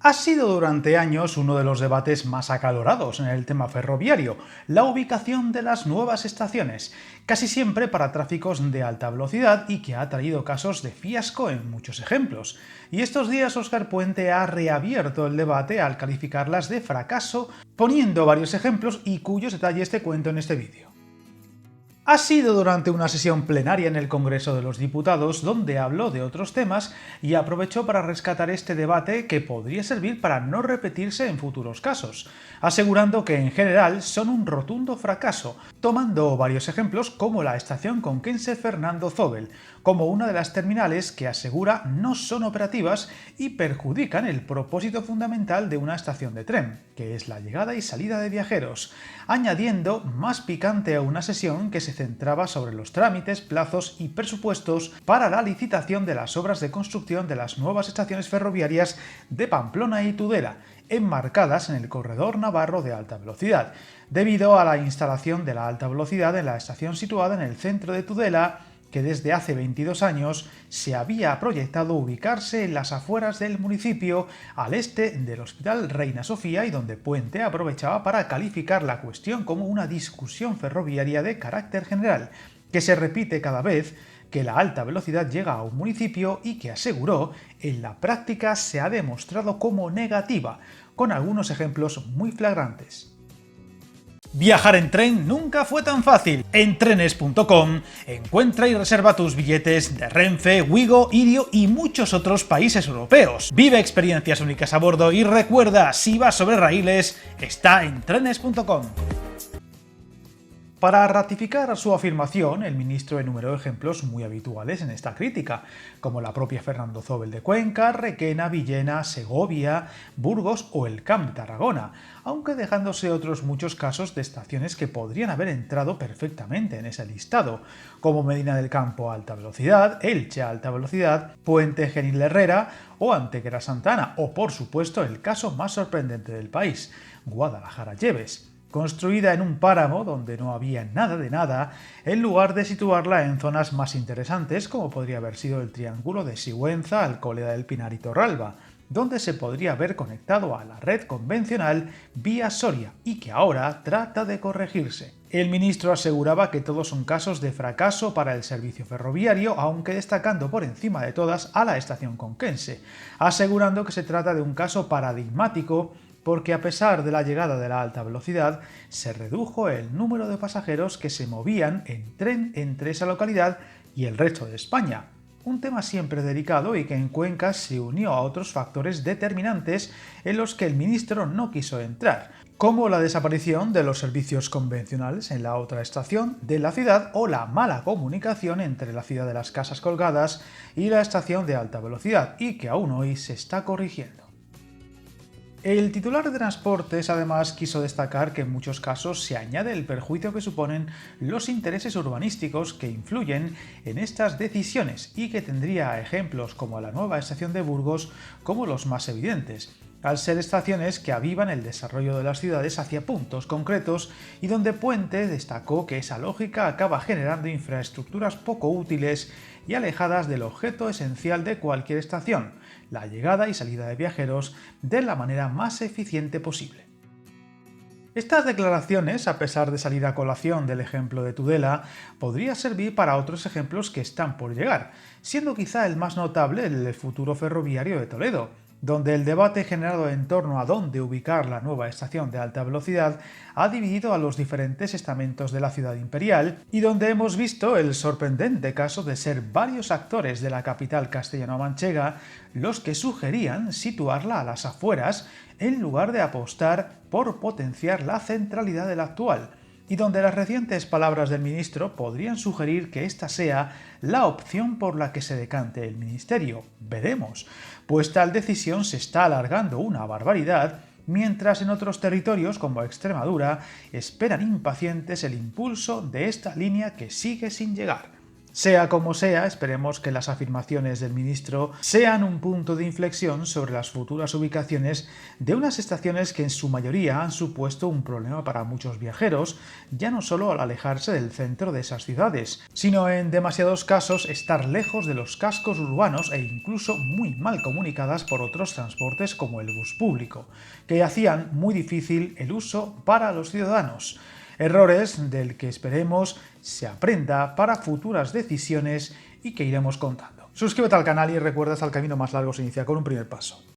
Ha sido durante años uno de los debates más acalorados en el tema ferroviario, la ubicación de las nuevas estaciones, casi siempre para tráficos de alta velocidad y que ha traído casos de fiasco en muchos ejemplos. Y estos días Óscar Puente ha reabierto el debate al calificarlas de fracaso, poniendo varios ejemplos y cuyos detalles te cuento en este vídeo. Ha sido durante una sesión plenaria en el Congreso de los Diputados donde habló de otros temas y aprovechó para rescatar este debate que podría servir para no repetirse en futuros casos, asegurando que en general son un rotundo fracaso, tomando varios ejemplos como la estación conquense Fernando Zóbel, como una de las terminales que asegura no son operativas y perjudican el propósito fundamental de una estación de tren, que es la llegada y salida de viajeros, añadiendo más picante a una sesión que se centraba sobre los trámites, plazos y presupuestos para la licitación de las obras de construcción de las nuevas estaciones ferroviarias de Pamplona y Tudela, enmarcadas en el corredor navarro de alta velocidad, debido a la instalación de la alta velocidad en la estación situada en el centro de Tudela, que desde hace 22 años se había proyectado ubicarse en las afueras del municipio al este del Hospital Reina Sofía y donde Puente aprovechaba para calificar la cuestión como una discusión ferroviaria de carácter general, que se repite cada vez que la alta velocidad llega a un municipio y que aseguró en la práctica se ha demostrado como negativa, con algunos ejemplos muy flagrantes. Viajar en tren nunca fue tan fácil. En trenes.com encuentra y reserva tus billetes de Renfe, Wigo, Irio y muchos otros países europeos. Vive experiencias únicas a bordo y recuerda, si vas sobre raíles, está en trenes.com. Para ratificar su afirmación, el ministro enumeró ejemplos muy habituales en esta crítica, como la propia Fernando Zóbel de Cuenca, Requena, Villena, Segovia, Burgos o el Camp de Tarragona, aunque dejándose otros muchos casos de estaciones que podrían haber entrado perfectamente en ese listado, como Medina del Campo a alta velocidad, Elche a alta velocidad, Puente Genil Herrera o Antequera Santana, o por supuesto el caso más sorprendente del país, Guadalajara-Lleves, construida en un páramo donde no había nada de nada, en lugar de situarla en zonas más interesantes como podría haber sido el triángulo de Sigüenza, Alcolea del Pinar y Torralba, donde se podría haber conectado a la red convencional vía Soria y que ahora trata de corregirse. El ministro aseguraba que todos son casos de fracaso para el servicio ferroviario, aunque destacando por encima de todas a la estación conquense, asegurando que se trata de un caso paradigmático porque a pesar de la llegada de la alta velocidad, se redujo el número de pasajeros que se movían en tren entre esa localidad y el resto de España. Un tema siempre delicado y que en Cuenca se unió a otros factores determinantes en los que el ministro no quiso entrar, como la desaparición de los servicios convencionales en la otra estación de la ciudad o la mala comunicación entre la ciudad de las Casas Colgadas y la estación de alta velocidad, y que aún hoy se está corrigiendo. El titular de Transportes además quiso destacar que en muchos casos se añade el perjuicio que suponen los intereses urbanísticos que influyen en estas decisiones y que tendría ejemplos como la nueva estación de Burgos como los más evidentes, al ser estaciones que avivan el desarrollo de las ciudades hacia puntos concretos y donde Puente destacó que esa lógica acaba generando infraestructuras poco útiles y alejadas del objeto esencial de cualquier estación, la llegada y salida de viajeros de la manera más eficiente posible. Estas declaraciones, a pesar de salir a colación del ejemplo de Tudela, podría servir para otros ejemplos que están por llegar, siendo quizá el más notable el del futuro ferroviario de Toledo, donde el debate generado en torno a dónde ubicar la nueva estación de alta velocidad ha dividido a los diferentes estamentos de la ciudad imperial y donde hemos visto el sorprendente caso de ser varios actores de la capital castellano-manchega los que sugerían situarla a las afueras en lugar de apostar por potenciar la centralidad de la actual, y donde las recientes palabras del ministro podrían sugerir que esta sea la opción por la que se decante el ministerio. Veremos, pues tal decisión se está alargando una barbaridad, mientras en otros territorios como Extremadura esperan impacientes el impulso de esta línea que sigue sin llegar. Sea como sea, esperemos que las afirmaciones del ministro sean un punto de inflexión sobre las futuras ubicaciones de unas estaciones que en su mayoría han supuesto un problema para muchos viajeros, ya no solo al alejarse del centro de esas ciudades, sino en demasiados casos estar lejos de los cascos urbanos e incluso muy mal comunicadas por otros transportes como el bus público, que hacían muy difícil el uso para los ciudadanos. Errores del que esperemos se aprenda para futuras decisiones y que iremos contando. Suscríbete al canal y recuerda que el camino más largo se inicia con un primer paso.